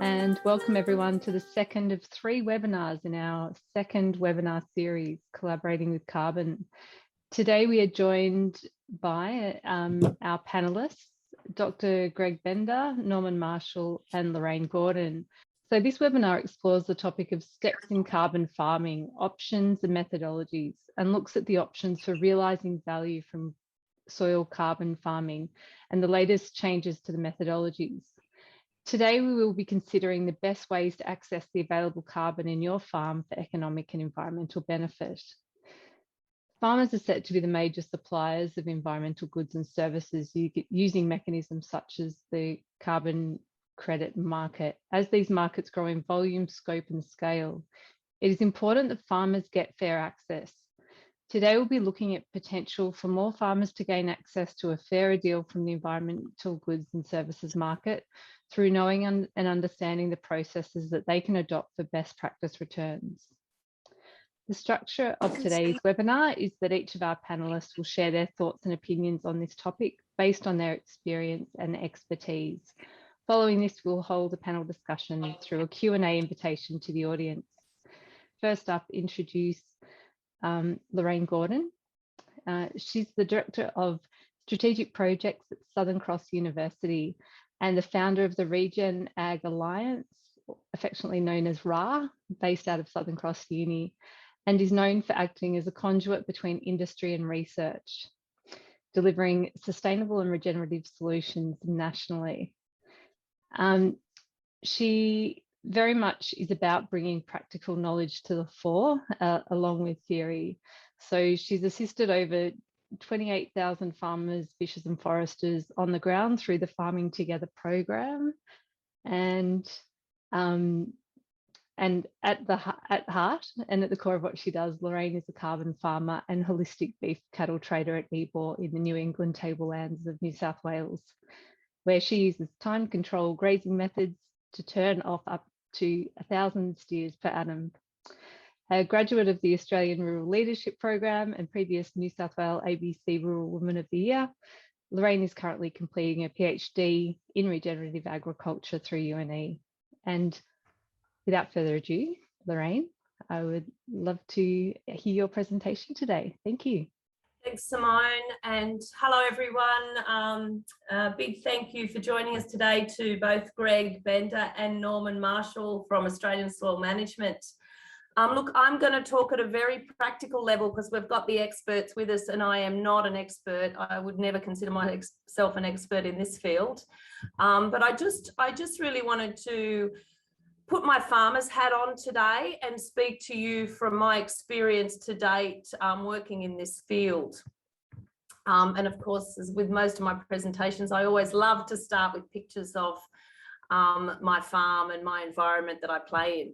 and welcome everyone to the second of 3 webinars in our second webinar series, Collaborating with Carbon. Today we are joined by our panelists, Dr. Greg Bender, Norman Marshall and Lorraine Gordon. So this webinar explores the topic of steps in carbon farming, options and methodologies, and looks at the options for realising value from soil carbon farming and the latest changes to the methodologies. Today, we will be considering the best ways to access the available carbon in your farm for economic and environmental benefit. Farmers are set to be the major suppliers of environmental goods and services using mechanisms such as the carbon credit market. As these markets grow in volume, scope and scale, it is important that farmers get fair access. Today, we'll be looking at potential for more farmers to gain access to a fairer deal from the environmental goods and services market through knowing and understanding the processes that they can adopt for best practice returns. The structure of today's webinar is that each of our panelists will share their thoughts and opinions on this topic based on their experience and expertise. Following this, we'll hold a panel discussion through a Q&A invitation to the audience. First up, introduce Lorraine Gordon. She's the Director of Strategic Projects at Southern Cross University and the founder of the Regenerative Alliance, affectionately known as RA, based out of Southern Cross Uni, and is known for acting as a conduit between industry and research, delivering sustainable and regenerative solutions nationally. She very much is about bringing practical knowledge to the fore, along with theory. So she's assisted over 28,000 farmers, fishers and foresters on the ground through the Farming Together program. And at heart and at the core of what she does, Lorraine is a carbon farmer and holistic beef cattle trader at Ebor in the New England tablelands of New South Wales, where she uses time control grazing methods to turn off up to 1,000 steers per annum. A graduate of the Australian Rural Leadership Program and previous New South Wales ABC Rural Woman of the Year, Lorraine is currently completing a PhD in regenerative agriculture through UNE. And without further ado, Lorraine, I would love to hear your presentation today. Thank you. Thanks, Simone, and hello everyone. A big thank you for joining us today to both Greg Bender and Norman Marshall from Australian Soil Management. Look, I'm going to talk at a very practical level because we've got the experts with us and I am not an expert. I would never consider myself an expert in this field. But I just really wanted to put my farmer's hat on today and speak to you from my experience to date working in this field. And of course, as with most of my presentations, I always love to start with pictures of my farm and my environment that I play in.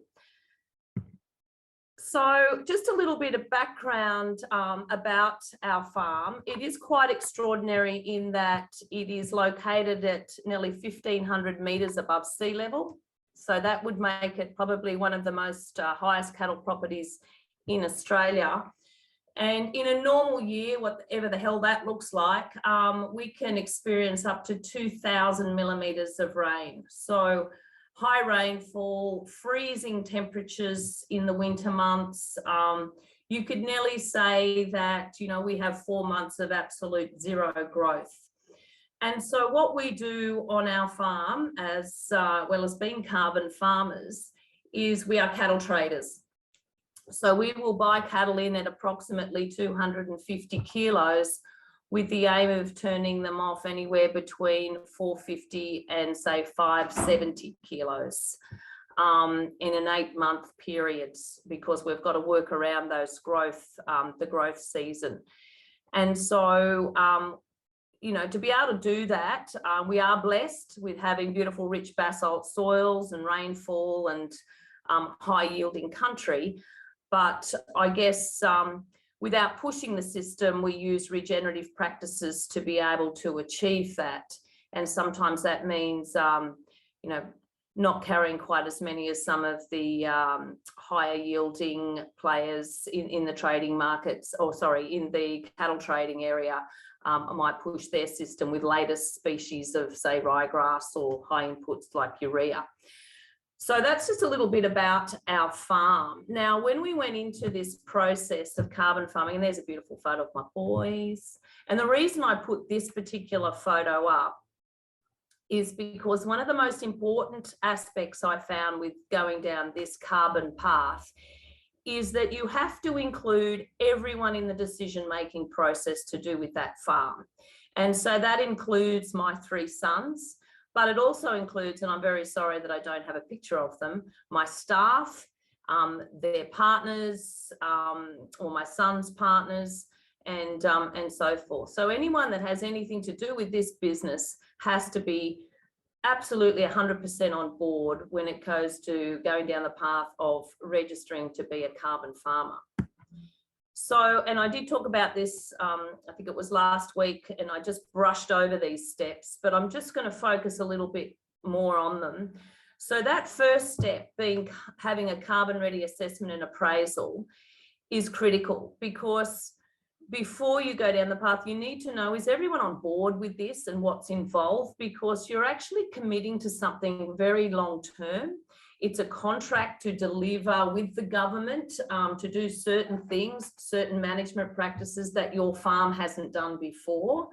So just a little bit of background about our farm. It is quite extraordinary in that it is located at nearly 1,500 metres above sea level. So that would make it probably one of the most highest cattle properties in Australia. And in a normal year, whatever the hell that looks like, we can experience up to 2,000 millimetres of rain. So high rainfall, freezing temperatures in the winter months. You could nearly say that, you know, we have 4 months of absolute zero growth. And so what we do on our farm, as well as being carbon farmers, is we are cattle traders. So we will buy cattle in at approximately 250 kilos with the aim of turning them off anywhere between 450 and say 570 kilos in an 8-month period, because we've got to work around those growth, the growth season. And so, you know, to be able to do that, we are blessed with having beautiful, rich basalt soils and rainfall and high yielding country. But I guess without pushing the system, we use regenerative practices to be able to achieve that. And sometimes that means, you know, not carrying quite as many as some of the higher yielding players in the trading markets, or sorry, in the cattle trading area. I might push their system with latest species of, say, ryegrass or high inputs like urea. So that's just a little bit about our farm. Now, when we went into this process of carbon farming, and there's a beautiful photo of my boys, and the reason I put this particular photo up is because one of the most important aspects I found with going down this carbon path is that you have to include everyone in the decision-making process to do with that farm. And so that includes my 3 sons, but it also includes, and I'm very sorry that I don't have a picture of them, my staff, their partners, or my son's partners, and so forth. So anyone that has anything to do with this business has to be absolutely 100% on board when it goes to going down the path of registering to be a carbon farmer. So, and I did talk about this, I think it was last week, and I just brushed over these steps, but I'm just going to focus a little bit more on them. So that first step, being having a carbon ready assessment and appraisal, is critical, because before you go down the path, you need to know, is everyone on board with this and what's involved? Because you're actually committing to something very long term. It's a contract to deliver with the government, to do certain things, certain management practices that your farm hasn't done before.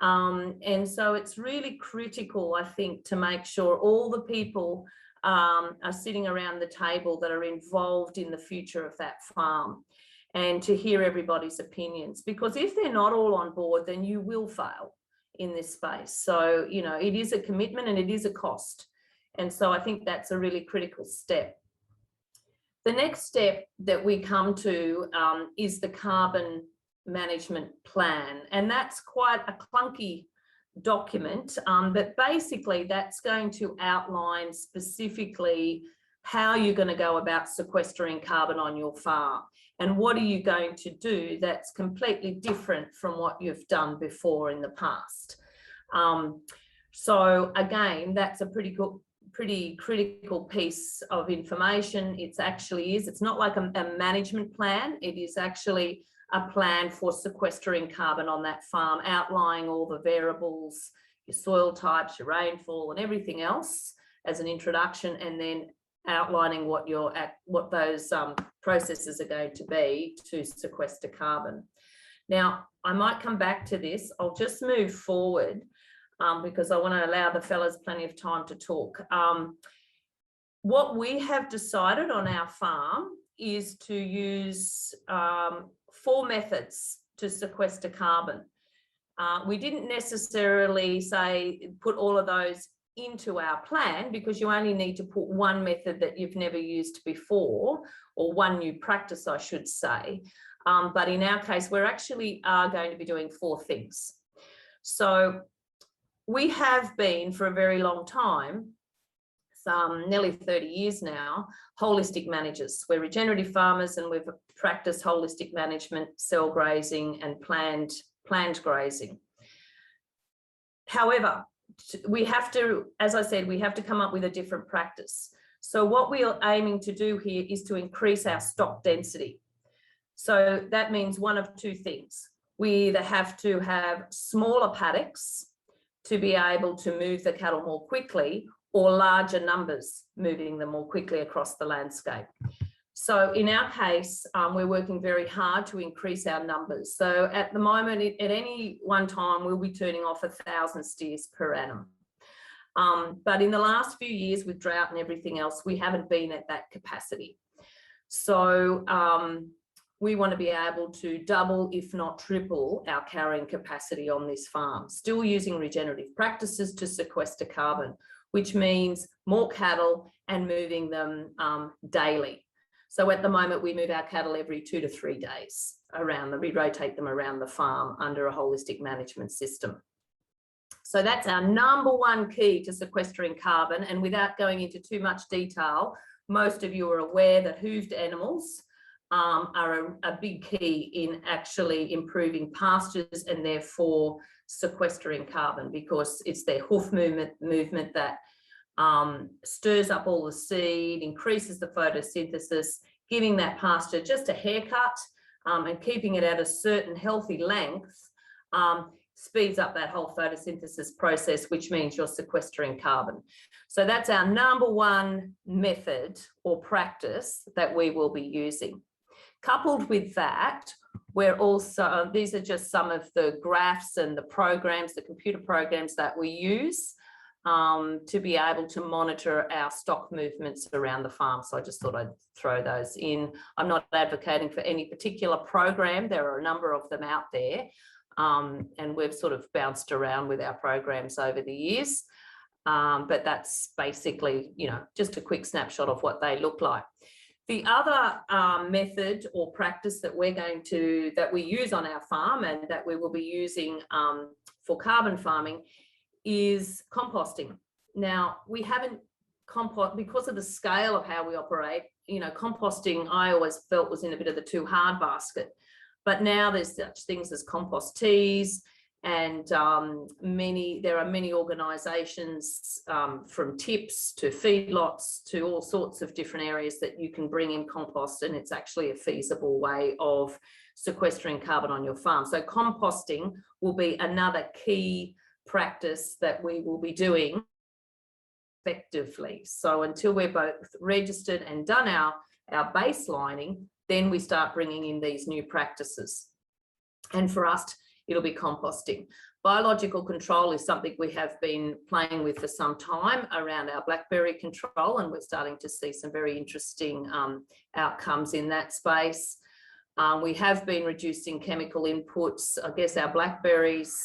And so it's really critical, I think, to make sure all the people are sitting around the table that are involved in the future of that farm, and to hear everybody's opinions, because if they're not all on board, then you will fail in this space. So, you know, it is a commitment and it is a cost. And so I think that's a really critical step. The next step that we come to is the carbon management plan. And that's quite a clunky document, but basically that's going to outline specifically how you're going to go about sequestering carbon on your farm. And what are you going to do that's completely different from what you've done before in the past? So again, that's a pretty critical piece of information. It's not like a management plan. It is actually a plan for sequestering carbon on that farm, outlining all the variables, your soil types, your rainfall, and everything else as an introduction, and then outlining what those processes are going to be to sequester carbon. Now, I might come back to this. I'll just move forward because I want to allow the fellas plenty of time to talk. What we have decided on our farm is to use 4 methods to sequester carbon. We didn't necessarily say put all of those into our plan, because you only need to put one method that you've never used before, or one new practice, I should say. But in our case, we're actually going to be doing 4 things. So we have been for a very long time, some nearly 30 years now, holistic managers. We're regenerative farmers, and we've practiced holistic management, cell grazing and planned grazing. However, we have to, as I said, we have to come up with a different practice. So what we are aiming to do here is to increase our stock density. So that means one of 2 things. We either have to have smaller paddocks to be able to move the cattle more quickly, or larger numbers, moving them more quickly across the landscape. So in our case, we're working very hard to increase our numbers. So at the moment, at any one time, we'll be turning off 1,000 steers per annum. But in the last few years, with drought and everything else, we haven't been at that capacity. So we want to be able to double, if not triple, our carrying capacity on this farm, still using regenerative practices to sequester carbon, which means more cattle and moving them daily. So at the moment, we move our cattle every 2 to 3 days we rotate them around the farm under a holistic management system. So that's our number 1 key to sequestering carbon. And without going into too much detail, most of you are aware that hooved animals are a big key in actually improving pastures, and therefore sequestering carbon, because it's their hoof movement that stirs up all the seed, increases the photosynthesis, giving that pasture just a haircut, and keeping it at a certain healthy length, speeds up that whole photosynthesis process, which means you're sequestering carbon. So that's our number one method or practice that we will be using. Coupled with that, we're also, these are just some of the graphs and the programs, the computer programs that we use to be able to monitor our stock movements around the farm. So I just thought I'd throw those in. I'm not advocating for any particular program. There are a number of them out there. And we've sort of bounced around with our programs over the years. But that's basically, you know, just a quick snapshot of what they look like. The other method or practice that we use on our farm and that we will be using for carbon farming is composting. Now, we haven't because of the scale of how we operate, you know, composting I always felt was in a bit of the too hard basket. But now there's such things as compost teas, and there are many organisations from tips to feedlots to all sorts of different areas that you can bring in compost, and it's actually a feasible way of sequestering carbon on your farm. So composting will be another key practice that we will be doing effectively. So until we're both registered and done our baselining, then we start bringing in these new practices. And for us, it'll be composting. Biological control is something we have been playing with for some time around our blackberry control, and we're starting to see some very interesting outcomes in that space. We have been reducing chemical inputs. I guess our blackberries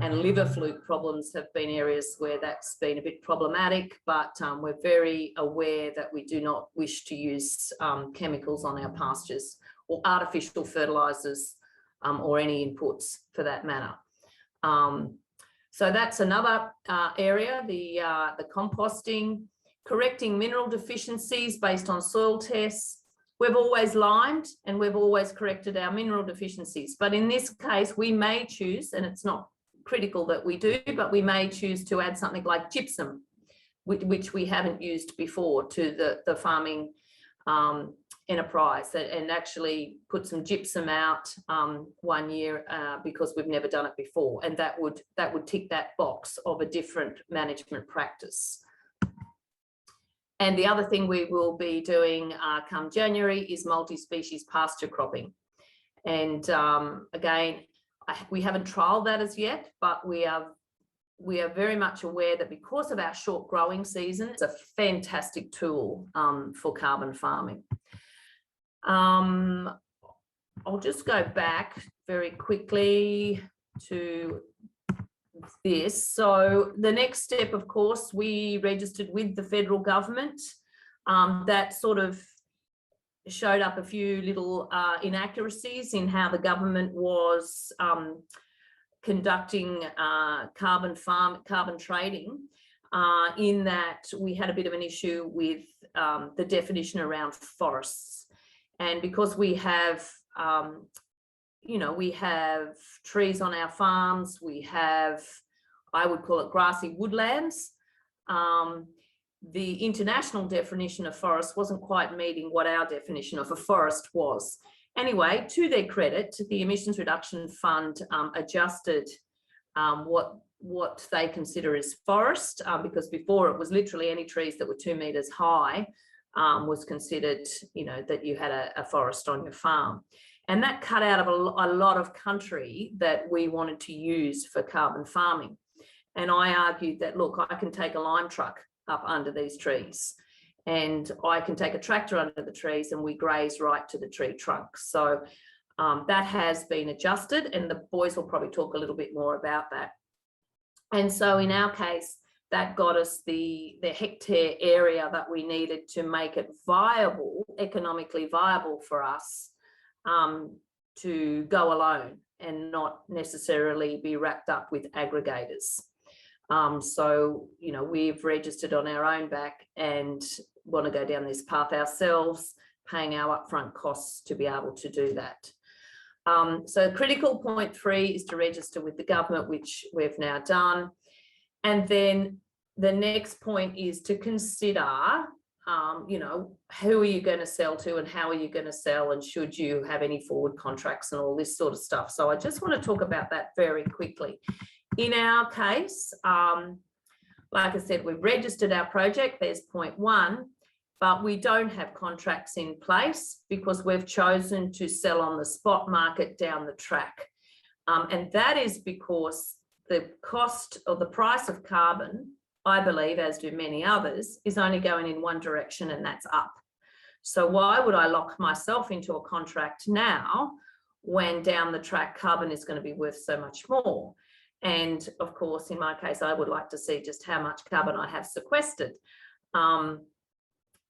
and liver fluke problems have been areas where that's been a bit problematic, but we're very aware that we do not wish to use chemicals on our pastures or artificial fertilizers or any inputs for that matter. So that's another area, the composting, correcting mineral deficiencies based on soil tests. We've always limed and we've always corrected our mineral deficiencies. But in this case, we may choose, and it's not critical that we do, but we may choose to add something like gypsum, which we haven't used before, to the farming enterprise, and actually put some gypsum out 1 year because we've never done it before. And that would tick that box of a different management practice. And the other thing we will be doing come January is multi-species pasture cropping. And again, we haven't trialled that as yet, but we are very much aware that because of our short growing season, it's a fantastic tool for carbon farming. I'll just go back very quickly to this. So the next step, of course, we registered with the federal government. That sort of showed up a few little inaccuracies in how the government was conducting carbon trading, in that we had a bit of an issue with the definition around forests. And because we have we have trees on our farms, we have, I would call it grassy woodlands. The international definition of forest wasn't quite meeting what our definition of a forest was. Anyway, to their credit, the Emissions Reduction Fund adjusted what they consider as forest, because before it was literally any trees that were 2 meters high was considered, that you had a forest on your farm. And that cut out of a lot of country that we wanted to use for carbon farming. And I argued that, look, I can take a lime truck up under these trees, and I can take a tractor under the trees, and we graze right to the tree trunk. So that has been adjusted, and the boys will probably talk a little bit more about that. And so in our case, that got us the hectare area that we needed to make it viable, economically viable for us to go alone and not necessarily be wrapped up with aggregators. So, we've registered on our own back and want to go down this path ourselves, paying our upfront costs to be able to do that. So critical point 3 is to register with the government, which we've now done. And then the next point is to consider you know, who are you going to sell to and how are you going to sell, and should you have any forward contracts and all this sort of stuff. So I just want to talk about that very quickly. In our case, like I said, we've registered our project, there's point one, but we don't have contracts in place because we've chosen to sell on the spot market down the track. And that is because the cost or the price of carbon, I believe, as do many others, is only going in one direction, and that's up. So why would I lock myself into a contract now when down the track carbon is going to be worth so much more? And of course, in my case, I would like to see just how much carbon I have sequestered.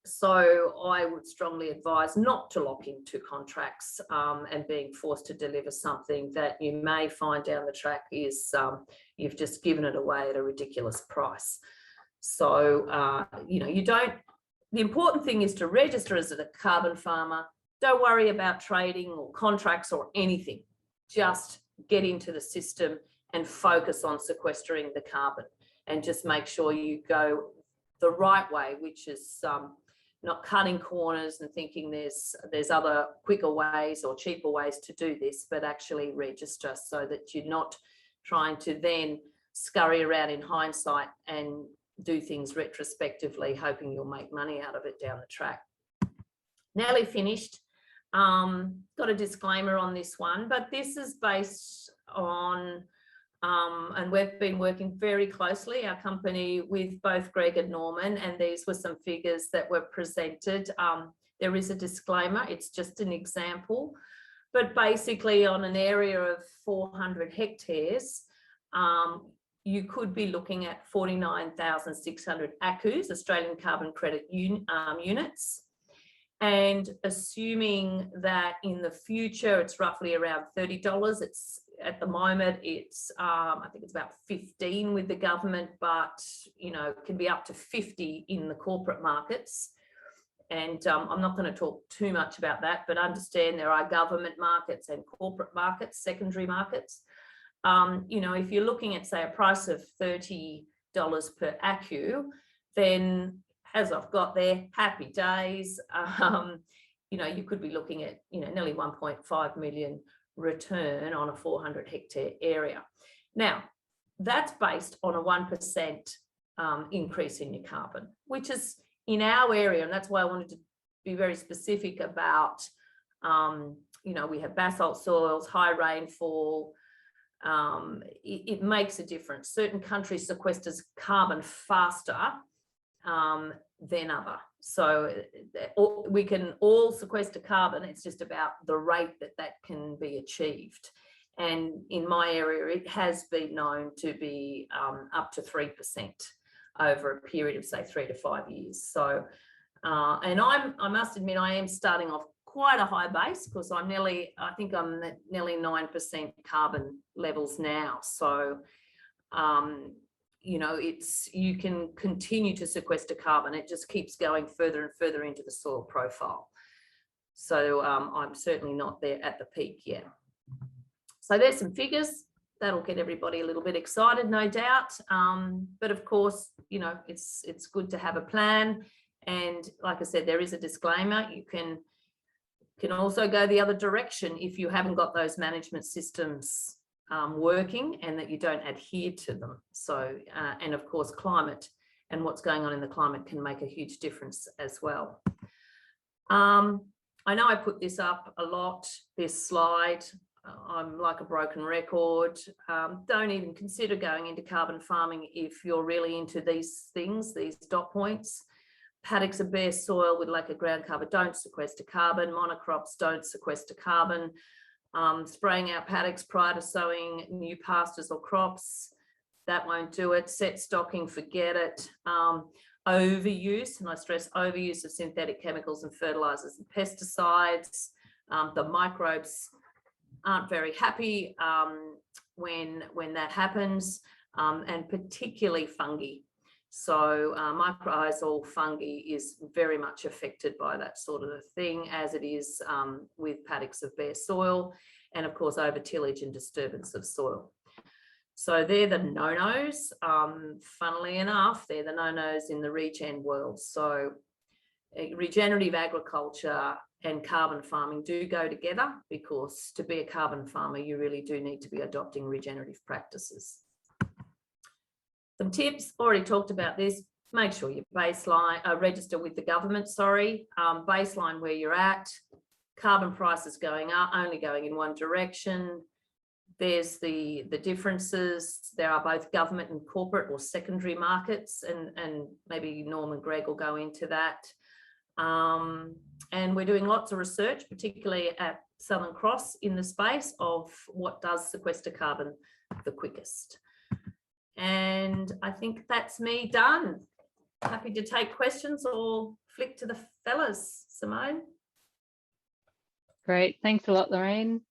So I would strongly advise not to lock into contracts and being forced to deliver something that you may find down the track is you've just given it away at a ridiculous price. So, you know, the important thing is to register as a carbon farmer. Don't worry about trading or contracts or anything. Just get into the system and focus on sequestering the carbon, and just make sure you go the right way, which is not cutting corners and thinking there's other quicker ways or cheaper ways to do this, but actually register so that you're not trying to then scurry around in hindsight and do things retrospectively, hoping you'll make money out of it down the track. Nearly finished. Got a disclaimer on this one, but this is based on and we've been working very closely, our company, with both Greg and Norman, and these were some figures that were presented. There is a disclaimer, it's just an example, but basically on an area of 400 hectares, you could be looking at 49,600 ACCUs, Australian Carbon Credit units. And assuming that in the future it's roughly around $30, it's at the moment it's I think it's about 15 with the government, but you know, can be up to 50 in the corporate markets. And I'm not going to talk too much about that, but understand there are government markets and corporate markets, secondary markets. You know, if you're looking at, say, a price of $30 per ACCU, then as I've got there, happy days. You know, you could be looking at, you know, nearly 1.5 million return on a 400 hectare area. Now, that's based on a 1% increase in your carbon, which is in our area, and that's why I wanted to be very specific about, you know, we have basalt soils, high rainfall. It makes a difference. Certain countries sequesters carbon faster than other. So we can all sequester carbon. It's just about the rate that can be achieved. And in my area, it has been known to be up to 3% over a period of, say, 3 to 5 years. So, and I must admit, I am starting off quite a high base, because I think I'm at nearly 9% carbon levels now. So, you know, you can continue to sequester carbon. It just keeps going further and further into the soil profile. So I'm certainly not there at the peak yet. So there's some figures that'll get everybody a little bit excited, no doubt. But of course, you know, it's good to have a plan. And like I said, there is a disclaimer. You can also go the other direction if you haven't got those management systems working and that you don't adhere to them. So, and of course, climate and what's going on in the climate can make a huge difference as well. I know I put this up a lot, this slide. I'm like a broken record. Don't even consider going into carbon farming if you're really into these things, these dot points. Paddocks of bare soil with lack of ground cover don't sequester carbon. Monocrops don't sequester carbon. Spraying out paddocks prior to sowing new pastures or crops, that won't do it. Set stocking, forget it. Overuse, and I stress overuse of synthetic chemicals and fertilizers and pesticides. The microbes aren't very happy when that happens, and particularly fungi. So mycorrhizal fungi is very much affected by that sort of a thing, as it is with paddocks of bare soil, and of course over tillage and disturbance of soil. So they're the no-nos. Funnily enough, they're the no-nos in the regen world. So regenerative agriculture and carbon farming do go together, because to be a carbon farmer, you really do need to be adopting regenerative practices. Some tips, already talked about this. Make sure you baseline, register with the government, baseline where you're at. Carbon prices going up, only going in one direction. There's the differences. There are both government and corporate or secondary markets, and maybe Norm and Greg will go into that. And we're doing lots of research, particularly at Southern Cross, in the space of what does sequester carbon the quickest. And I think that's me done. Happy to take questions or flick to the fellas. Simone? Great, thanks a lot, Lorraine.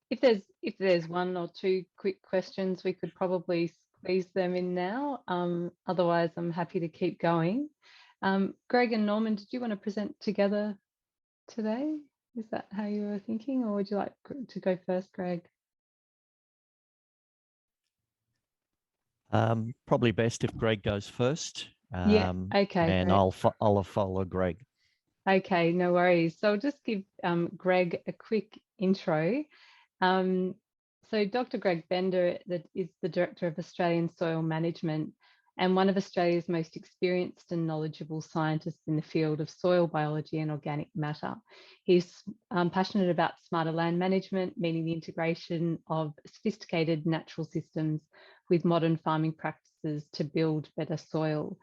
If there's one or two quick questions, we could probably squeeze them in now. Otherwise, I'm happy to keep going. Greg and Norman, did you want to present together today? Is that how you were thinking, or would you like to go first, Greg? Probably best if Greg goes first. Yeah, okay. And great. I'll follow Greg. Okay, no worries. So I'll just give Greg a quick intro. So Dr. Greg Bender is the Director of Australian Soil Management and one of Australia's most experienced and knowledgeable scientists in the field of soil biology and organic matter. He's passionate about smarter land management, meaning the integration of sophisticated natural systems with modern farming practices to build better soil.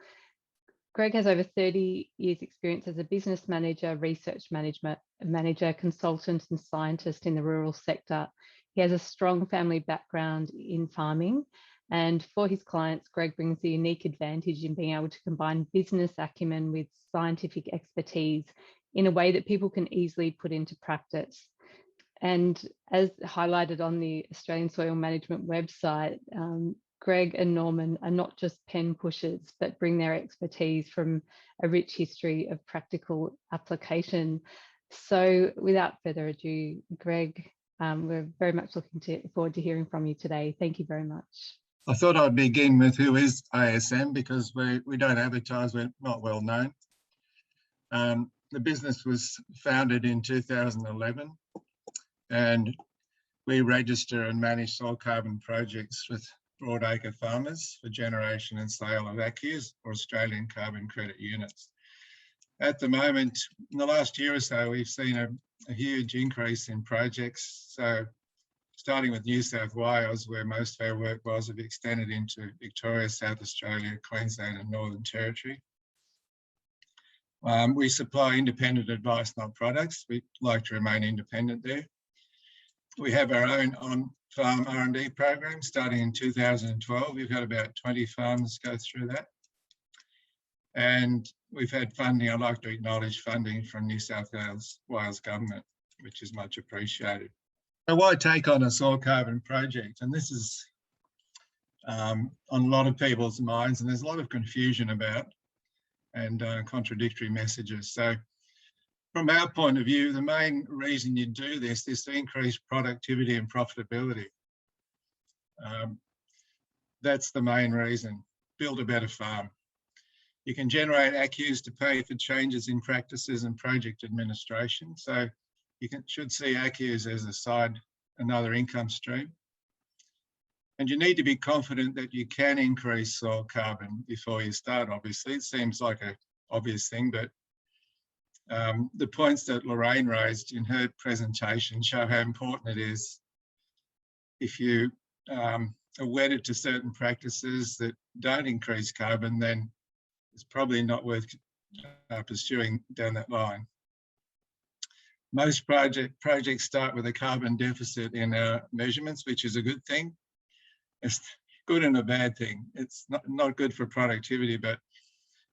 Greg has over 30 years experience as a business manager, research manager, consultant and scientist in the rural sector. He has a strong family background in farming, and for his clients, Greg brings the unique advantage in being able to combine business acumen with scientific expertise in a way that people can easily put into practice. And as highlighted on the Australian Soil Management website, Greg and Norman are not just pen pushers, but bring their expertise from a rich history of practical application. So without further ado, Greg, we're very much looking forward to hearing from you today. Thank you very much. I thought I'd begin with who is ASM, because we don't advertise, we're not well known. The business was founded in 2011, and we register and manage soil carbon projects with broadacre farmers for generation and sale of ACCUs, or Australian Carbon Credit Units. At the moment, in the last year or so, we've seen a huge increase in projects. So starting with New South Wales, where most of our work was, have extended into Victoria, South Australia, Queensland and Northern Territory. We supply independent advice, not products. We like to remain independent there. We have our own on-farm R&D program starting in 2012. We've had about 20 farms go through that. And we've had funding, I'd like to acknowledge funding from New South Wales government, which is much appreciated. So why take on a soil carbon project? And this is on a lot of people's minds, and there's a lot of confusion about and contradictory messages. So from our point of view, the main reason you do this is to increase productivity and profitability. That's the main reason. Build a better farm. You can generate ACCUs to pay for changes in practices and project administration. So you should see ACCUs as another income stream. And you need to be confident that you can increase soil carbon before you start, obviously. It seems like an obvious thing, but the points that Lorraine raised in her presentation show how important it is. If you are wedded to certain practices that don't increase carbon, then it's probably not worth pursuing down that line. Most projects start with a carbon deficit in our measurements, which is a good thing. It's good and a bad thing. It's not good for productivity, but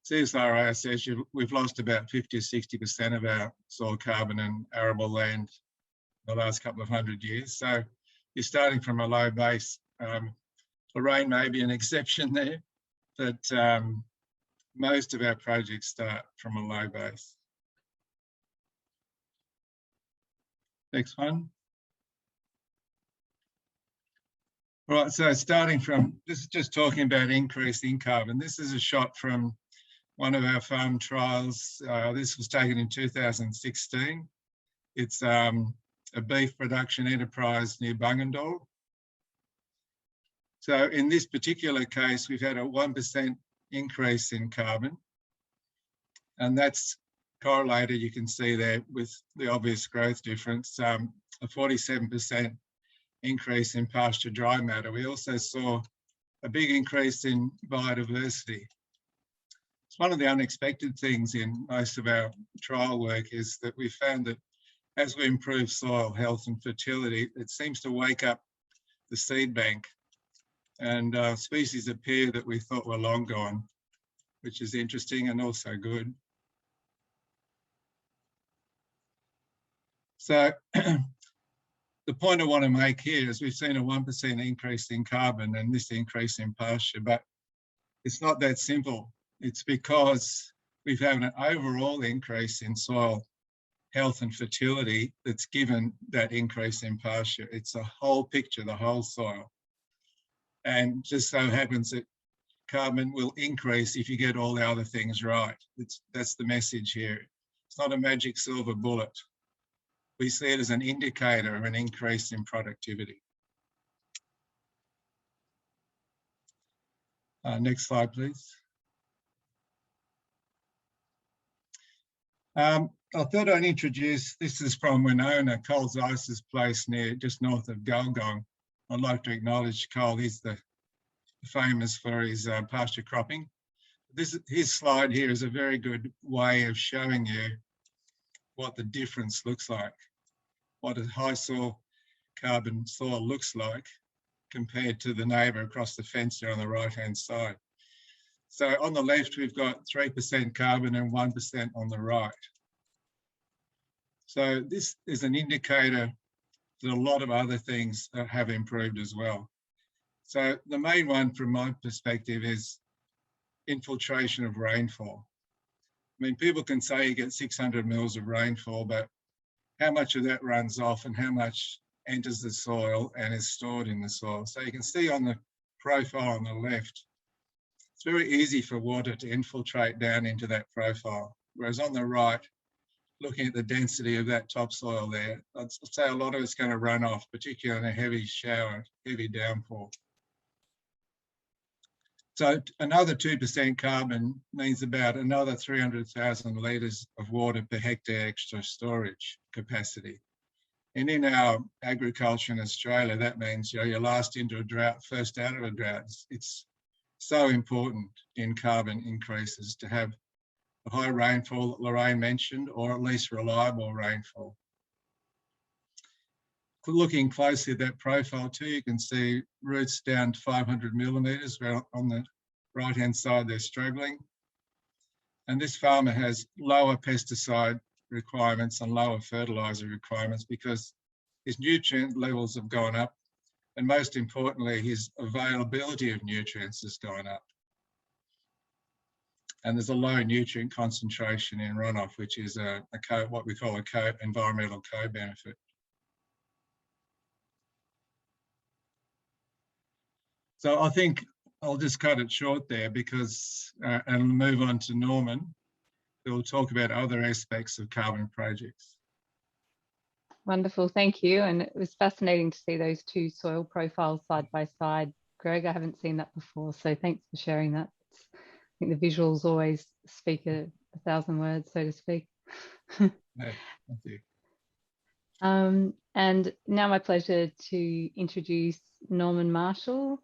CSIRO says we've lost about 50 or 60% of our soil carbon and arable land in the last couple of 100 years. So you're starting from a low base. Lorraine may be an exception there, but most of our projects start from a low base. Next one. Right, so starting from, this is just talking about increasing carbon. This is a shot from one of our farm trials. This was taken in 2016. It's a beef production enterprise near Bungendore. So in this particular case, we've had a 1% increase in carbon, and that's correlated, you can see there, with the obvious growth difference, a 47% increase in pasture dry matter. We also saw a big increase in biodiversity. It's one of the unexpected things in most of our trial work is that we found that as we improve soil health and fertility, it seems to wake up the seed bank, and species appear that we thought were long gone, which is interesting and also good. So the point I want to make here is we've seen a 1% increase in carbon and this increase in pasture, but it's not that simple. It's because we've had an overall increase in soil health and fertility that's given that increase in pasture. It's a whole picture, the whole soil. And just so happens that carbon will increase if you get all the other things right. That's the message here. It's not a magic silver bullet. We see it as an indicator of an increase in productivity. Next slide, please. I thought I'd introduce, this is from Winona, Cole Zeiss's place just north of Gulgong. I'd like to acknowledge Cole. He's famous for his pasture cropping. His slide here is a very good way of showing you what the difference looks like, what a high soil carbon soil looks like compared to the neighbour across the fence there on the right-hand side. So on the left, we've got 3% carbon and 1% on the right. So this is an indicator that a lot of other things have improved as well. So the main one from my perspective is infiltration of rainfall. I mean, people can say you get 600 mils of rainfall, but how much of that runs off and how much enters the soil and is stored in the soil? So you can see on the profile on the left, it's very easy for water to infiltrate down into that profile. Whereas on the right, looking at the density of that topsoil there, I'd say a lot of it's going to run off, particularly in a heavy shower, heavy downpour. So another 2% carbon means about another 300,000 litres of water per hectare extra storage capacity. And in our agriculture in Australia, that means you're last into a drought, first out of a drought. It's so important in carbon increases to have a high rainfall that Lorraine mentioned, or at least reliable rainfall. Looking closely at that profile too, you can see roots down to 500 millimetres, where on the right-hand side they're struggling. And this farmer has lower pesticide requirements and lower fertiliser requirements because his nutrient levels have gone up, and most importantly, his availability of nutrients has gone up. And there's a low nutrient concentration in runoff, which is what we call a environmental co-benefit. So I think I'll just cut it short there because, and move on to Norman, who will talk about other aspects of carbon projects. Wonderful, thank you. And it was fascinating to see those two soil profiles side by side. Greg, I haven't seen that before, so thanks for sharing that. I think the visuals always speak a thousand words, so to speak. No, thank you. And now my pleasure to introduce Norman Marshall,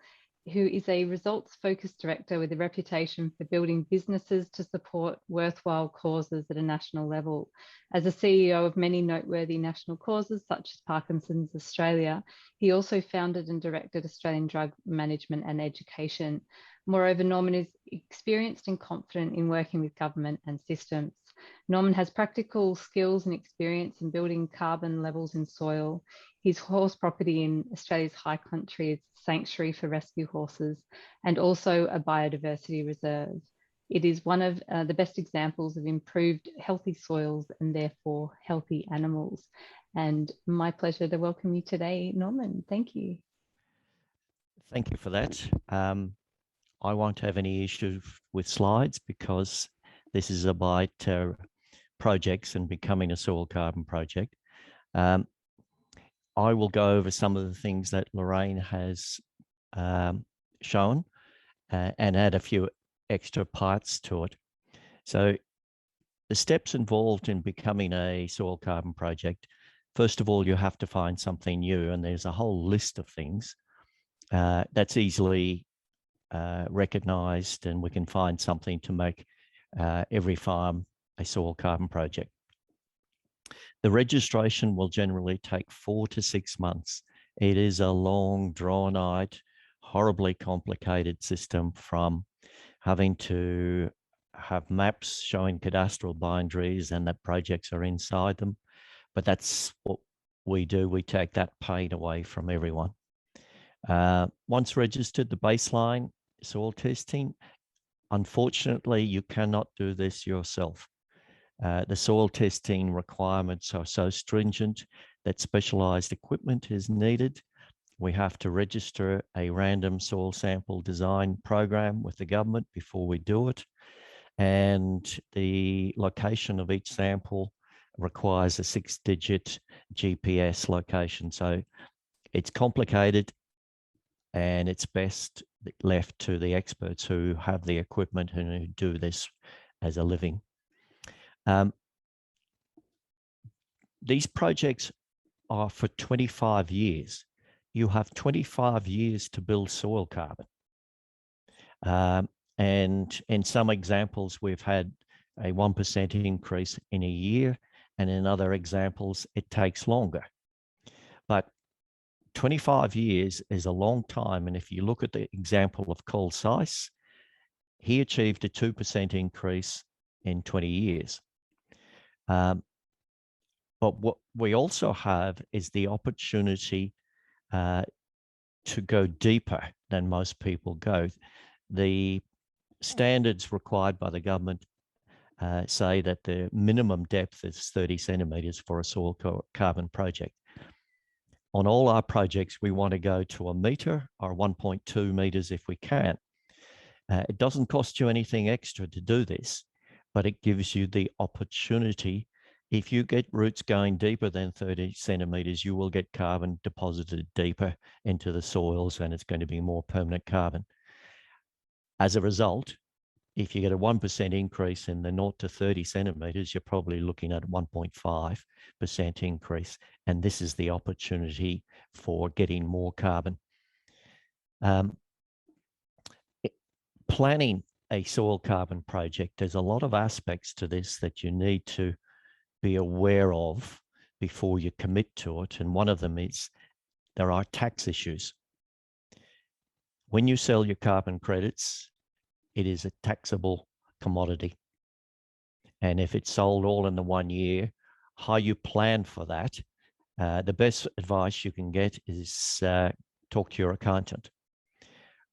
who is a results-focused director with a reputation for building businesses to support worthwhile causes at a national level. As a CEO of many noteworthy national causes, such as Parkinson's Australia, he also founded and directed Australian Drug Management and Education. Moreover, Norman is experienced and confident in working with government and systems. Norman has practical skills and experience in building carbon levels in soil. His horse property in Australia's high country is a sanctuary for rescue horses and also a biodiversity reserve. It is one of the best examples of improved healthy soils and therefore healthy animals. And my pleasure to welcome you today, Norman. Thank you. Thank you for that. I won't have any issue with slides because This is about projects and becoming a soil carbon project. I will go over some of the things that Lorraine has shown and add a few extra parts to it. So the steps involved in becoming a soil carbon project, first of all, you have to find something new, and there's a whole list of things that's easily recognized, and we can find something to make every farm a soil carbon project. The registration will generally take 4 to 6 months. It is a long, drawn-out, horribly complicated system, from having to have maps showing cadastral boundaries and that projects are inside them. But that's what we do. We take that pain away from everyone. Once registered, the baseline soil testing, unfortunately, you cannot do this yourself. The soil testing requirements are so stringent that specialized equipment is needed. We have to register a random soil sample design program with the government before we do it. And the location of each sample requires a 6-digit GPS location. So it's complicated, and it's best left to the experts who have the equipment and who do this as a living. These projects are for 25 years. You have 25 years to build soil carbon. And in some examples, we've had a 1% increase in a year, and in other examples, it takes longer. But 25 years is a long time. And if you look at the example of Cole Seiss, he achieved a 2% increase in 20 years. But what we also have is the opportunity to go deeper than most people go. The standards required by the government say that the minimum depth is 30 centimeters for a soil carbon project. On all our projects, we want to go to a meter or 1.2 meters if we can. It doesn't cost you anything extra to do this, but it gives you the opportunity. If you get roots going deeper than 30 centimeters, you will get carbon deposited deeper into the soils, and it's going to be more permanent carbon. As a result, if you get a 1% increase in the 0 to 30 centimeters, you're probably looking at 1.5% increase. And this is the opportunity for getting more carbon. Planning a soil carbon project, there's a lot of aspects to this that you need to be aware of before you commit to it. And one of them is there are tax issues. When you sell your carbon credits, it is a taxable commodity. And if it's sold all in the 1 year, how you plan for that, the best advice you can get is talk to your accountant.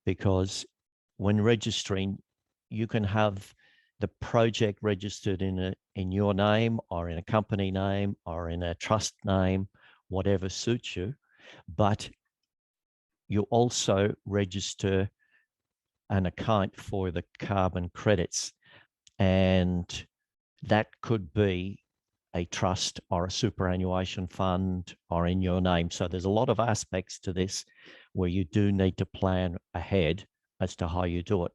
Because when registering, you can have the project registered in your name or in a company name or in a trust name, whatever suits you, but you also register an account for the carbon credits, and that could be a trust or a superannuation fund or in your name. So there's a lot of aspects to this where you do need to plan ahead as to how you do it.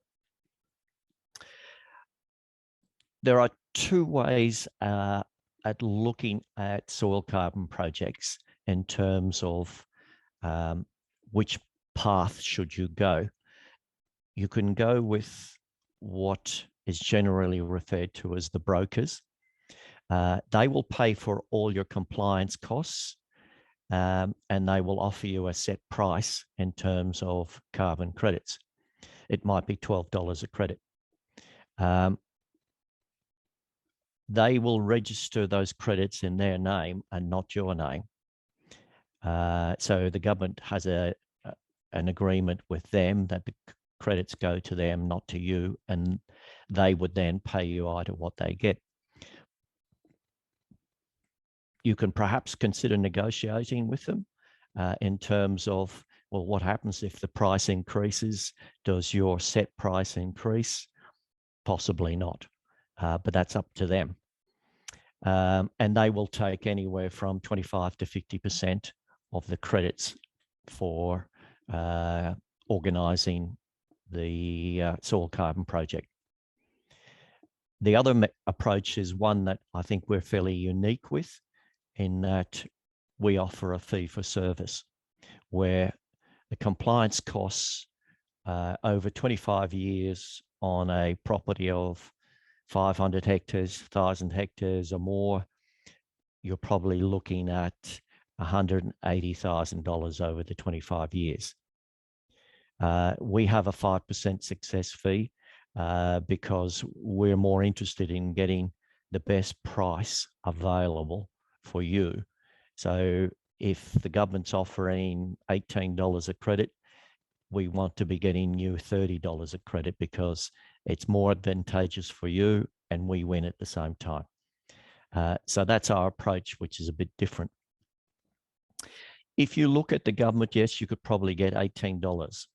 There are two ways at looking at soil carbon projects in terms of which path should you go. You can go with what is generally referred to as the brokers. They will pay for all your compliance costs, and they will offer you a set price in terms of carbon credits. It might be $12 a credit. They will register those credits in their name and not your name. So the government has an agreement with them that the credits go to them, not to you, and they would then pay you out of what they get. You can perhaps consider negotiating with them in terms of, well, what happens if the price increases? Does your set price increase? Possibly not. but that's up to them. And they will take anywhere from 25 to 50% of the credits for organising the soil carbon project. The other approach is one that I think we're fairly unique with, in that we offer a fee for service, where the compliance costs over 25 years on a property of 500 hectares, 1,000 hectares or more, you're probably looking at $180,000 over the 25 years. We have a 5% success fee because we're more interested in getting the best price available for you. So if the government's offering $18 a credit, we want to be getting you $30 a credit because it's more advantageous for you and we win at the same time. So that's our approach, which is a bit different. If you look at the government, yes, you could probably get $18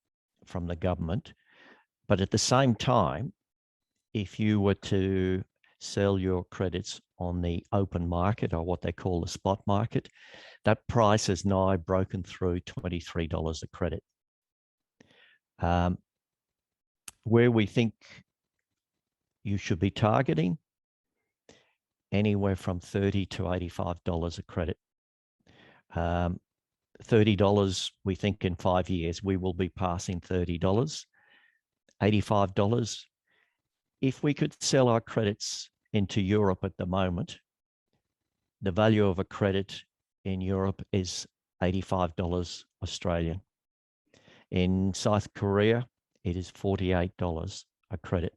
from the government, but at the same time, if you were to sell your credits on the open market, or what they call the spot market, that price is now broken through $23 a credit. Where we think you should be targeting, anywhere from $30 to $85 a credit. $30, we think in 5 years, we will be passing $30. $85, if we could sell our credits into Europe at the moment, the value of a credit in Europe is $85 Australian. In South Korea, it is $48 a credit.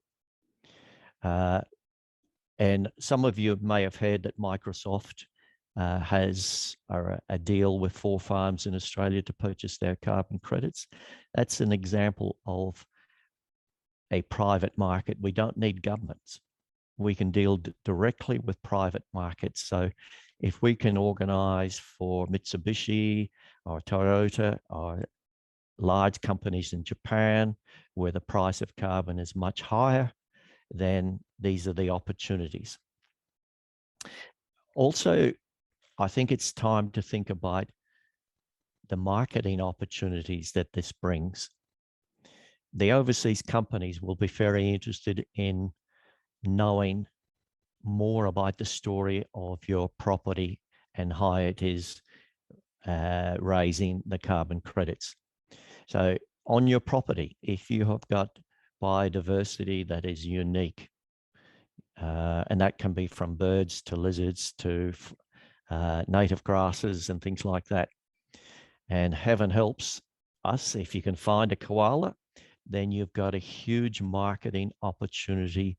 And some of you may have heard that Microsoft has a deal with 4 farms in Australia to purchase their carbon credits. That's an example of a private market. We don't need governments. We can deal directly with private markets. So if we can organize for Mitsubishi or Toyota or large companies in Japan where the price of carbon is much higher, then these are the opportunities. Also, I think it's time to think about the marketing opportunities that this brings. The overseas companies will be very interested in knowing more about the story of your property and how it is raising the carbon credits. So on your property, if you have got biodiversity that is unique, and that can be from birds to lizards to native grasses and things like that. And heaven helps us, if you can find a koala, then you've got a huge marketing opportunity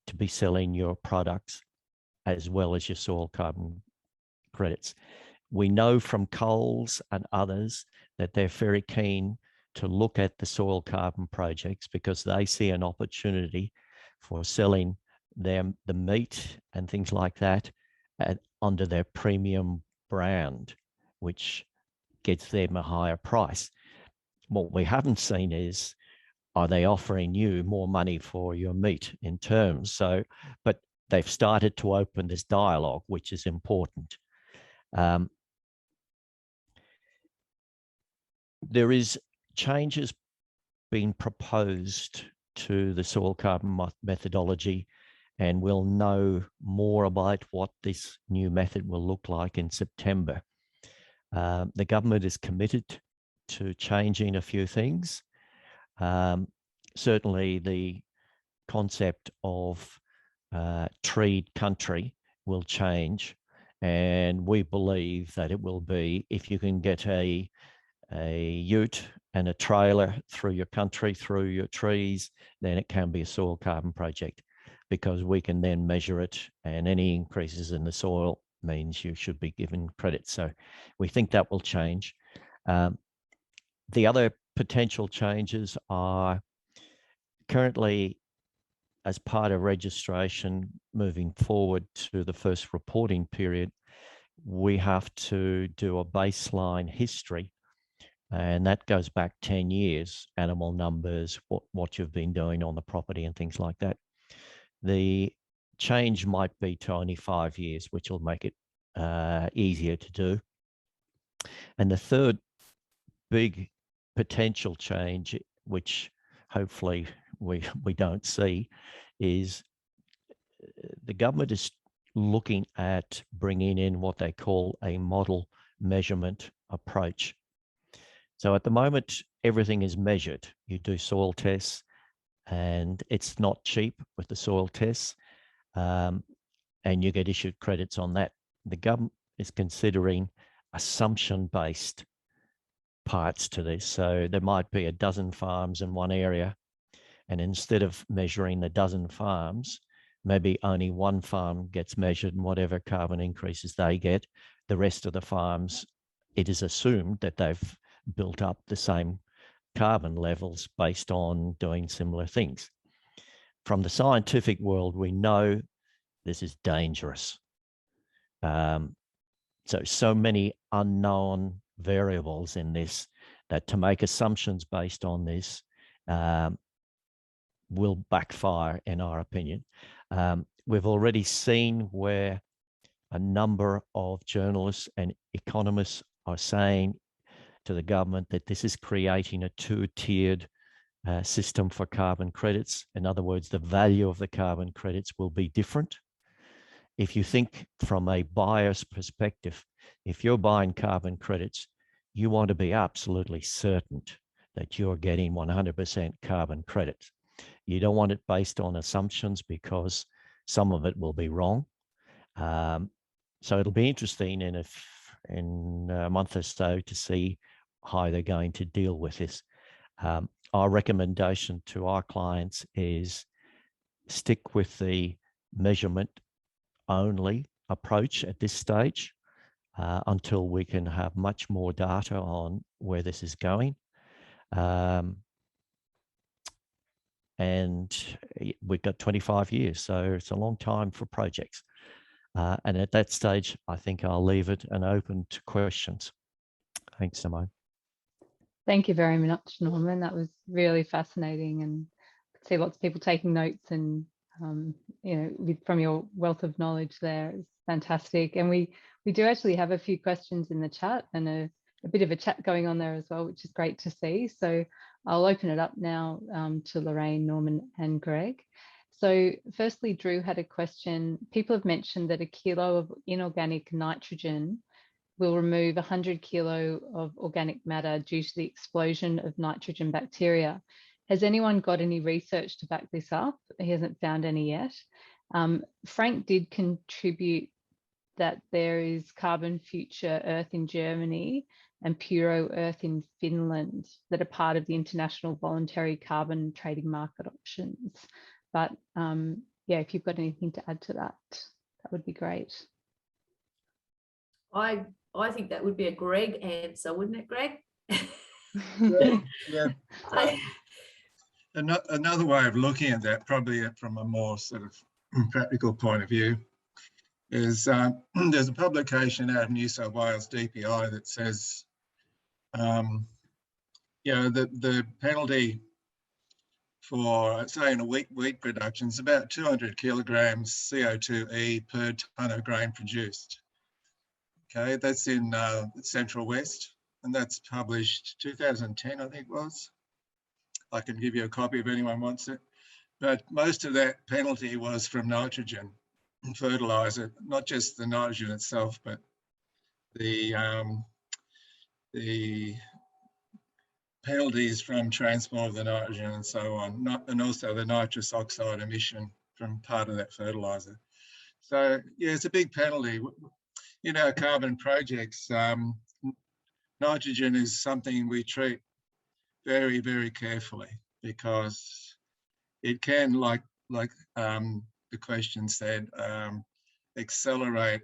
to be selling your products as well as your soil carbon credits. We know from Coles and others that they're very keen to look at the soil carbon projects because they see an opportunity for selling them the meat and things like that under their premium brand, which gets them a higher price. What we haven't seen is, are they offering you more money for your meat in terms? So, but they've started to open this dialogue, which is important. There is changes being proposed to the soil carbon methodology, and we'll know more about what this new method will look like in September. The government is committed to changing a few things. Certainly the concept of treed country will change, and we believe that it will be, if you can get a ute and a trailer through your country, through your trees, then it can be a soil carbon project, because we can then measure it, and any increases in the soil means you should be given credit. So we think that will change. The other potential changes are currently, as part of registration moving forward to the first reporting period, we have to do a baseline history, and that goes back 10 years, animal numbers, what you've been doing on the property and things like that. The change might be to only 5 years, which will make it easier to do. And the third big potential change, which hopefully we don't see, is the government is looking at bringing in what they call a model measurement approach. So at the moment, everything is measured. You do soil tests, and it's not cheap with the soil tests, and you get issued credits on that. The government is considering assumption-based parts to this. So there might be a dozen farms in one area, and instead of measuring the dozen farms, maybe only one farm gets measured, and whatever carbon increases they get, the rest of the farms, it is assumed that they've built up the same carbon levels based on doing similar things. From the scientific world, we know this is dangerous. So many unknown variables in this that to make assumptions based on this will backfire, in our opinion. We've already seen where a number of journalists and economists are saying to the government that this is creating a two-tiered system for carbon credits. In other words, the value of the carbon credits will be different. If you think from a buyer's perspective, if you're buying carbon credits, you want to be absolutely certain that you're getting 100% carbon credits. You don't want it based on assumptions, because some of it will be wrong. So it'll be interesting in a month or so to see how they're going to deal with this. Our recommendation to our clients is stick with the measurement only approach at this stage until we can have much more data on where this is going. And we've got 25 years, so it's a long time for projects. And at that stage, I think I'll leave it and open to questions. Thanks, Simone. Thank you very much, Norman. That was really fascinating, and I could see lots of people taking notes, and from your wealth of knowledge there, it's fantastic. And we do actually have a few questions in the chat, and a bit of a chat going on there as well, which is great to see. So I'll open it up now to Lorraine, Norman, and Greg. So firstly, Drew had a question. People have mentioned that a kilo of inorganic nitrogen will remove 100 kilo of organic matter due to the explosion of nitrogen bacteria. Has anyone got any research to back this up? He hasn't found any yet. Frank did contribute that there is Carbon Future Earth in Germany and Puro Earth in Finland that are part of the international voluntary carbon trading market options. But yeah, if you've got anything to add to that, that would be great. I think that would be a Greg answer, wouldn't it, Greg? Yeah. Another way of looking at that, probably from a more sort of practical point of view, is there's a publication out of New South Wales DPI that says, the penalty for, say, in a wheat production is about 200 kilograms CO2e per tonne of grain produced. Okay, that's in Central West, and that's published 2010, I think it was. I can give you a copy if anyone wants it. But most of that penalty was from nitrogen and fertiliser, not just the nitrogen itself, but the penalties from transport of the nitrogen and so on, and also the nitrous oxide emission from part of that fertiliser. So yeah, it's a big penalty. In our carbon projects, nitrogen is something we treat very, very carefully, because it can, like the question said, accelerate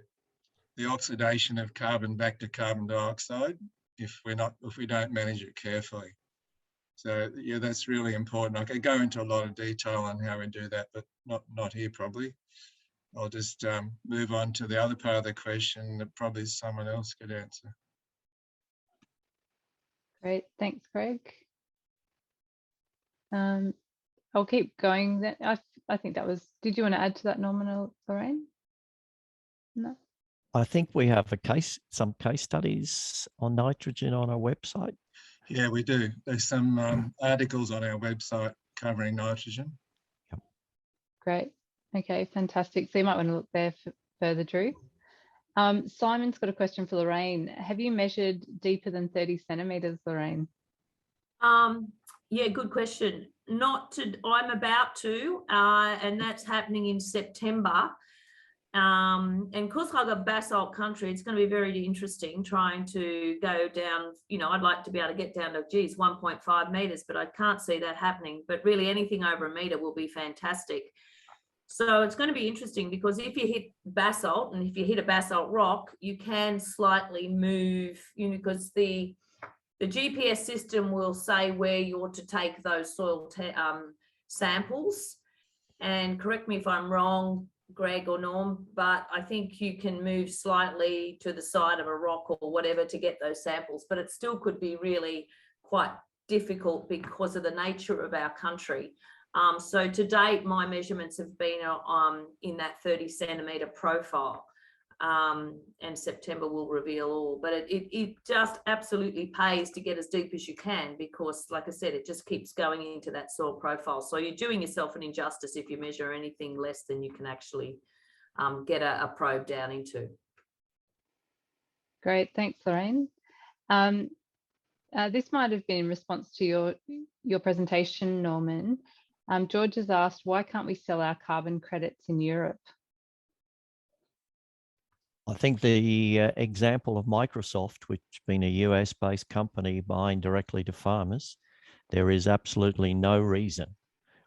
the oxidation of carbon back to carbon dioxide if we don't manage it carefully. So yeah, that's really important. I could go into a lot of detail on how we do that, but not here probably. I'll just move on to the other part of the question that probably someone else could answer. Great, thanks, Greg. I'll keep going then. I think that was, did you want to add to that, Norman or Lorraine? No. I think we have some case studies on nitrogen on our website. Yeah, we do. There's some articles on our website covering nitrogen. Great. Okay, fantastic. So you might want to look there further, Drew. Simon's got a question for Lorraine. Have you measured deeper than 30 centimetres, Lorraine? Yeah, good question. I'm about to, and that's happening in September. And because I've got basalt country, it's going to be very interesting trying to go down. You know, I'd like to be able to get down to, geez, 1.5 metres, but I can't see that happening. But really anything over a metre will be fantastic. So it's going to be interesting because if you hit basalt and if you hit a basalt rock, you can slightly move, you know, because the GPS system will say where you're to take those soil samples. And correct me if I'm wrong, Greg or Norm, but I think you can move slightly to the side of a rock or whatever to get those samples, but it still could be really quite difficult because of the nature of our country. So to date, my measurements have been in that 30 centimetre profile, and September will reveal all, but it just absolutely pays to get as deep as you can because, like I said, it just keeps going into that soil profile. So you're doing yourself an injustice if you measure anything less than you can actually get a probe down into. Great, thanks, Lorraine. This might have been in response to your presentation, Norman. George has asked, why can't we sell our carbon credits in Europe? I think the example of Microsoft, which being a US-based company buying directly to farmers, there is absolutely no reason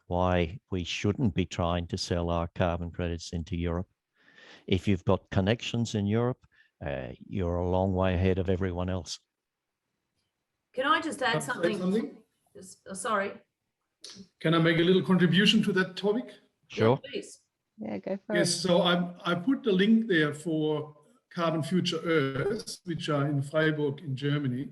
why we shouldn't be trying to sell our carbon credits into Europe. If you've got connections in Europe, you're a long way ahead of everyone else. Can I just add something? Sorry. Can I make a little contribution to that topic? Sure. Yeah, please. Yeah, go for it. Yes, so I put the link there for Carbon Future Earth, which are in Freiburg in Germany.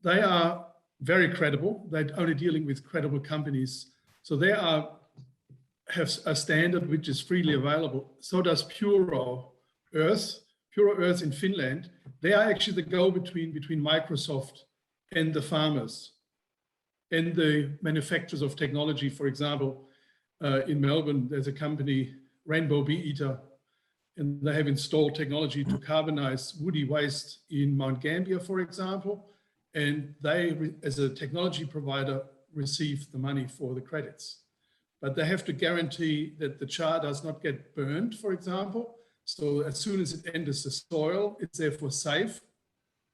They are very credible. They're only dealing with credible companies. So they have a standard which is freely available. So does Puro Earth. Puro Earth in Finland. They are actually the go-between between Microsoft and the farmers and the manufacturers of technology. For example, in Melbourne, there's a company, Rainbow Bee Eater, and they have installed technology to carbonize woody waste in Mount Gambier, for example. And they, as a technology provider, receive the money for the credits. But they have to guarantee that the char does not get burned, for example. So as soon as it enters the soil, it's therefore safe.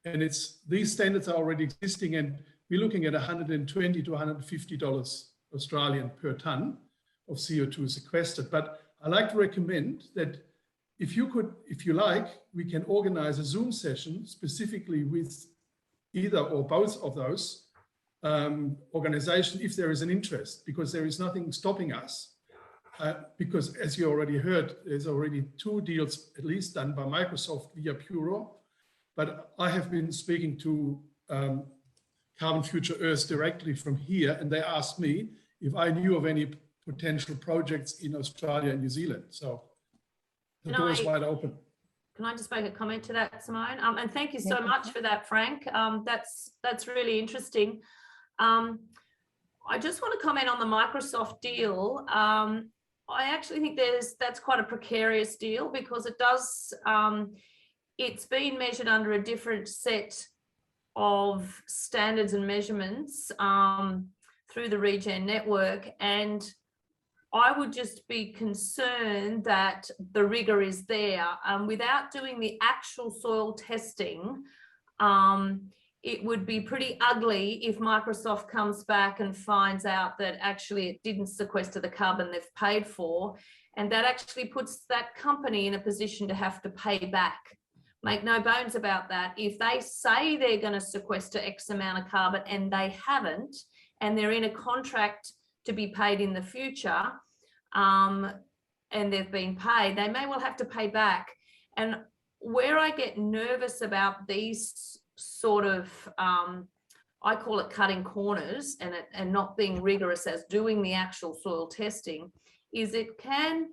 And these standards are already existing, and we're looking at $120 to $150 Australian per tonne of CO2 sequestered. But I like to recommend that if you like, we can organize a Zoom session specifically with either or both of those organizations if there is an interest, because there is nothing stopping us. Because as you already heard, there's already 2 deals at least done by Microsoft via Puro. But I have been speaking to Carbon Future Earth directly from here, and they asked me if I knew of any potential projects in Australia and New Zealand. So the door is wide open. Can I just make a comment to that, Simone? And thank you so much for that, Frank. That's really interesting. I just want to comment on the Microsoft deal. I actually think that's quite a precarious deal because it does, it's been measured under a different set of standards and measurements through the Regen network, and I would just be concerned that the rigor is there. Without doing the actual soil testing, it would be pretty ugly if Microsoft comes back and finds out that actually it didn't sequester the carbon they've paid for, and that actually puts that company in a position to have to pay back. Make no bones about that. If they say they're going to sequester X amount of carbon and they haven't, and they're in a contract to be paid in the future, and they've been paid, they may well have to pay back. And where I get nervous about these sort of I call it cutting corners and not being rigorous as doing the actual soil testing, is it can,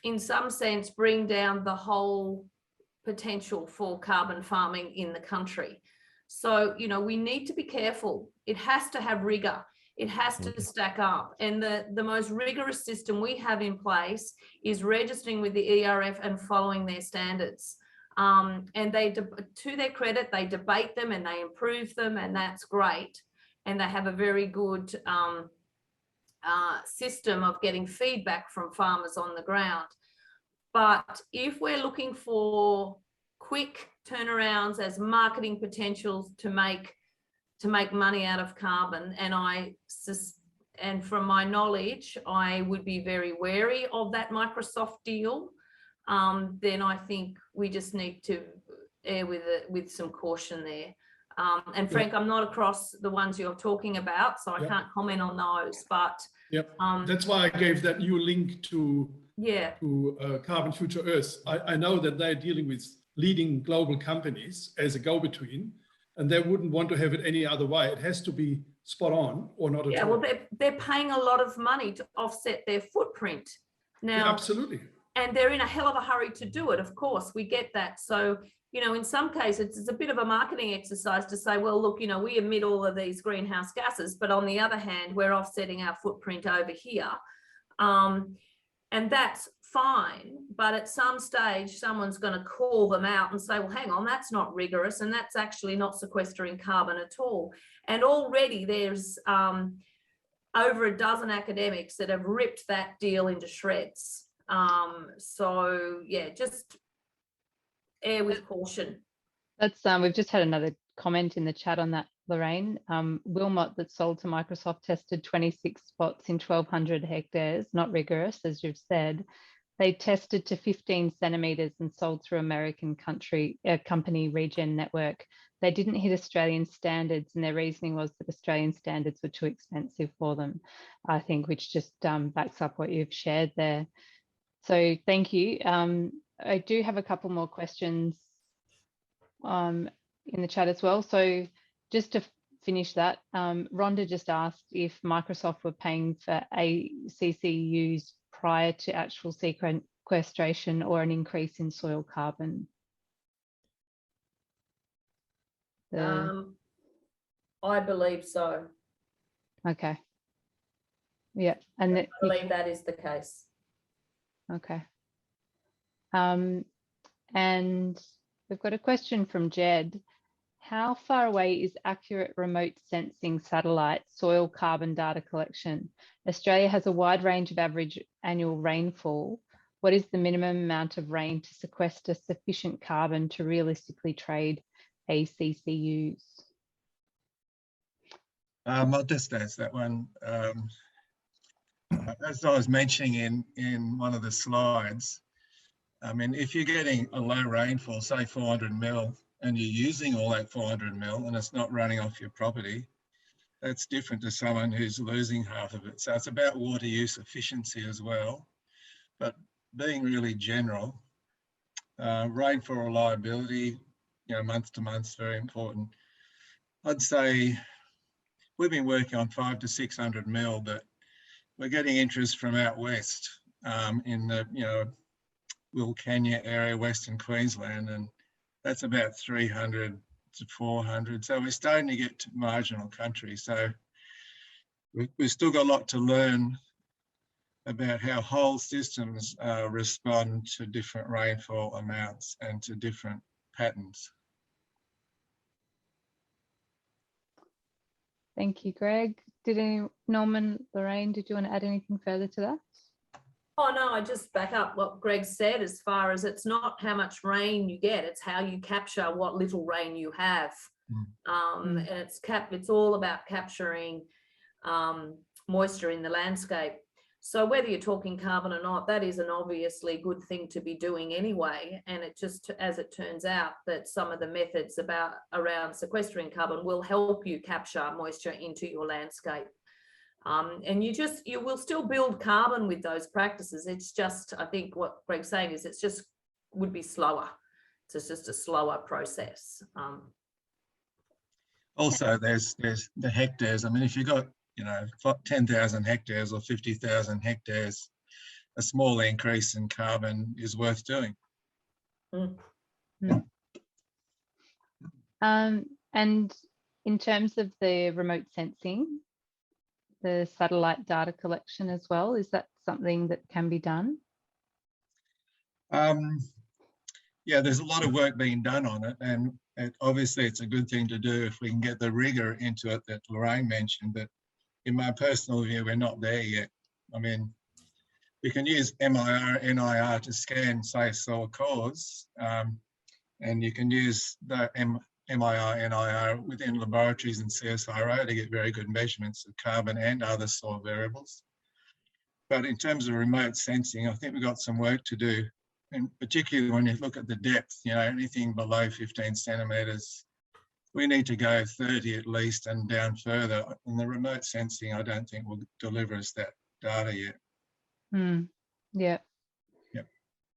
in some sense, bring down the whole potential for carbon farming in the country. So, you know, we need to be careful. It has to have rigor. It has to stack up. And the most rigorous system we have in place is registering with the ERF and following their standards. And they, to their credit, they debate them and they improve them, and that's great. And they have a very good system of getting feedback from farmers on the ground. But if we're looking for quick turnarounds as marketing potentials to make money out of carbon, and from my knowledge, I would be very wary of that Microsoft deal, then I think we just need to err with some caution there. And Frank, I'm not across the ones you're talking about, so I can't comment on those. But that's why I gave that new link to Carbon Future Earth. I know that they're dealing with leading global companies as a go-between, and they wouldn't want to have it any other way. It has to be spot on or not at all. Well, they're paying a lot of money to offset their footprint now. Absolutely. And they're in a hell of a hurry to do it. Of course, we get that. So, you know, in some cases, it's a bit of a marketing exercise to say, well, look, you know, we emit all of these greenhouse gases, but on the other hand, we're offsetting our footprint over here. And that's fine. But at some stage, someone's going to call them out and say, well, hang on, that's not rigorous. And that's actually not sequestering carbon at all. And already there's over a dozen academics that have ripped that deal into shreds. So yeah, just err with caution. That's we've just had another comment in the chat on that, Lorraine. Wilmot, that sold to Microsoft, tested 26 spots in 1,200 hectares, not rigorous, as you've said. They tested to 15 centimetres and sold through American company Regen Network. They didn't hit Australian standards, and their reasoning was that Australian standards were too expensive for them, I think, which just backs up what you've shared there. So thank you. I do have a couple more questions in the chat as well. So just to finish that, Rhonda just asked if Microsoft were paying for ACCUs prior to actual sequestration or an increase in soil carbon. I believe so. Okay. Yeah, and I believe that is the case. Okay. And we've got a question from Jed. How far away is accurate remote sensing satellite soil carbon data collection? Australia has a wide range of average annual rainfall. What is the minimum amount of rain to sequester sufficient carbon to realistically trade ACCUs? I'll just answer that one. As I was mentioning in one of the slides, I mean, if you're getting a low rainfall, say 400 mil, and you're using all that 400 mil and it's not running off your property, that's different to someone who's losing half of it. So it's about water use efficiency as well. But being really general, rainfall reliability, you know, month to month is very important. I'd say we've been working on 500 to 600 mil, but we're getting interest from out west in the, you know, Wilcannia area, Western Queensland, and that's about 300 to 400. So we're starting to get to marginal country. So we've still got a lot to learn about how whole systems respond to different rainfall amounts and to different patterns. Thank you, Greg. Norman, Lorraine, did you want to add anything further to that? Oh, no, I just back up what Greg said as far as it's not how much rain you get, it's how you capture what little rain you have. And it's all about capturing moisture in the landscape. So whether you're talking carbon or not, that is an obviously good thing to be doing anyway. And it just, as it turns out, that some of the methods around sequestering carbon will help you capture moisture into your landscape. And you will still build carbon with those practices. It's just, I think what Greg's saying is it's just would be slower. It's just a slower process. Also, there's the hectares. I mean, if you've got, 10,000 hectares or 50,000 hectares, a small increase in carbon is worth doing. And in terms of the remote sensing, the satellite data collection as well, is that something that can be done? Yeah, there's a lot of work being done on it, and obviously it's a good thing to do if we can get the rigor into it that Lorraine mentioned, but in my personal view, we're not there yet. I mean, we can use MIR, NIR to scan, say, soil cores, and you can use the MIR, NIR within laboratories and CSIRO to get very good measurements of carbon and other soil variables. But in terms of remote sensing, I think we've got some work to do, and particularly when you look at the depth, anything below 15 centimetres, we need to go 30 at least and down further. And the remote sensing, I don't think will deliver us that data yet. Yeah. Yep.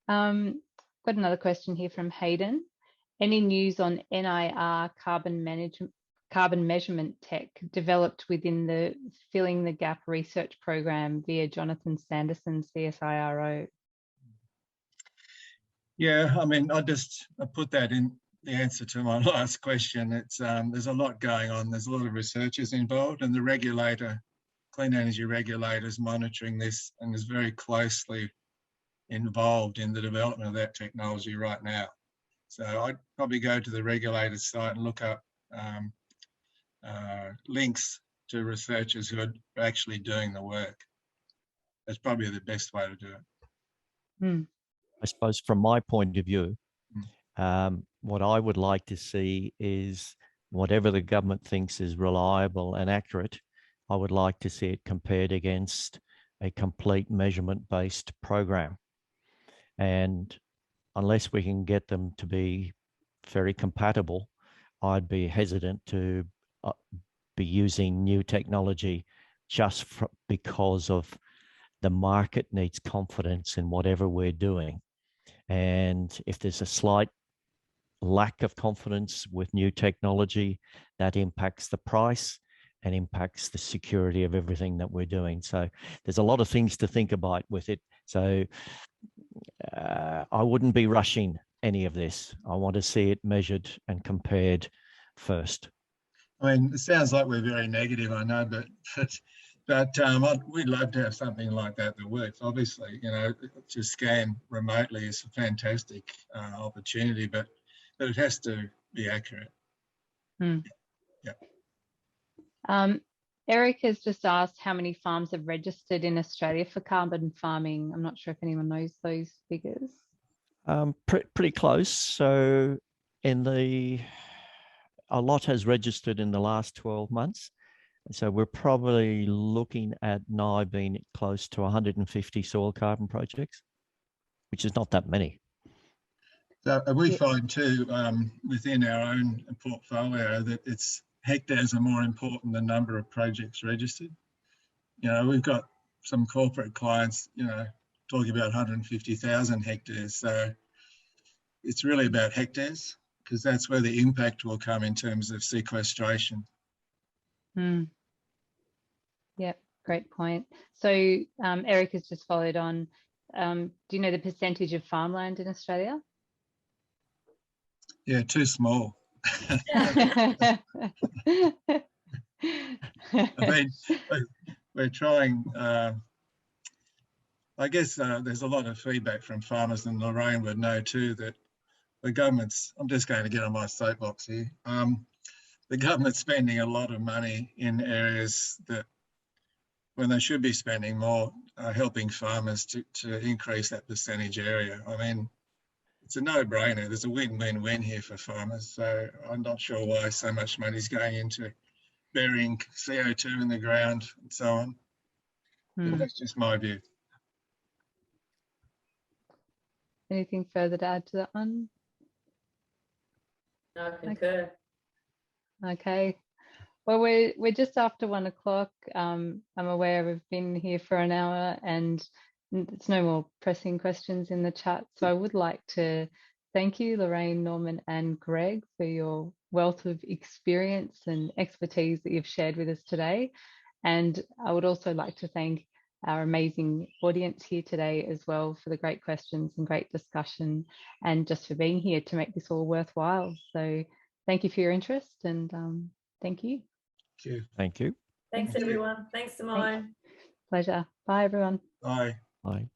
Got another question here from Hayden. Any news on NIR carbon measurement tech developed within the Filling the Gap research program via Jonathan Sanderson's CSIRO? Yeah, I mean, I put that in the answer to my last question. It's there's a lot going on. There's a lot of researchers involved, and the regulator, Clean Energy Regulator, is monitoring this and is very closely involved in the development of that technology right now. So I'd probably go to the regulator's site and look up links to researchers who are actually doing the work. That's probably the best way to do it. I suppose from my point of view, what I would like to see is whatever the government thinks is reliable and accurate, I would like to see it compared against a complete measurement-based program. And unless we can get them to be very compatible, I'd be hesitant to be using new technology just because of the market needs confidence in whatever we're doing. And if there's a slight lack of confidence with new technology, that impacts the price and impacts the security of everything that we're doing. So there's a lot of things to think about with it. So I wouldn't be rushing any of this. I want to see it measured and compared first. I mean, it sounds like we're very negative, I know, but we'd love to have something like that works. Obviously, to scan remotely is a fantastic opportunity, but it has to be accurate. Yeah. Eric has just asked how many farms have registered in Australia for carbon farming. I'm not sure if anyone knows those figures. Pretty close. So a lot has registered in the last 12 months. So we're probably looking at now being close to 150 soil carbon projects, which is not that many. So we find too, within our own portfolio, that hectares are more important than number of projects registered. We've got some corporate clients, talking about 150,000 hectares. So it's really about hectares, because that's where the impact will come in terms of sequestration. Yep, great point. So Eric has just followed on. Do you know the percentage of farmland in Australia? Yeah, too small. I mean, we're trying, I guess there's a lot of feedback from farmers, and Lorraine would know too, that the government's, I'm just going to get on my soapbox here, the government's spending a lot of money in areas that when they should be spending more helping farmers to increase that percentage area. I mean, it's a no-brainer. There's a win-win-win here for farmers. So I'm not sure why so much money is going into burying CO2 in the ground and so on. But that's just my view. Anything further to add to that one? No, I concur. Okay. Well, we're just after 1 o'clock. I'm aware we've been here for an hour and there's no more pressing questions in the chat. So I would like to thank you, Lorraine, Norman, and Greg, for your wealth of experience and expertise that you've shared with us today. And I would also like to thank our amazing audience here today as well for the great questions and great discussion, and just for being here to make this all worthwhile. So thank you for your interest, and thank you. Thank you. Thank you. Thanks, everyone. Thanks, Simone. Pleasure. Bye, everyone. Bye. Bye.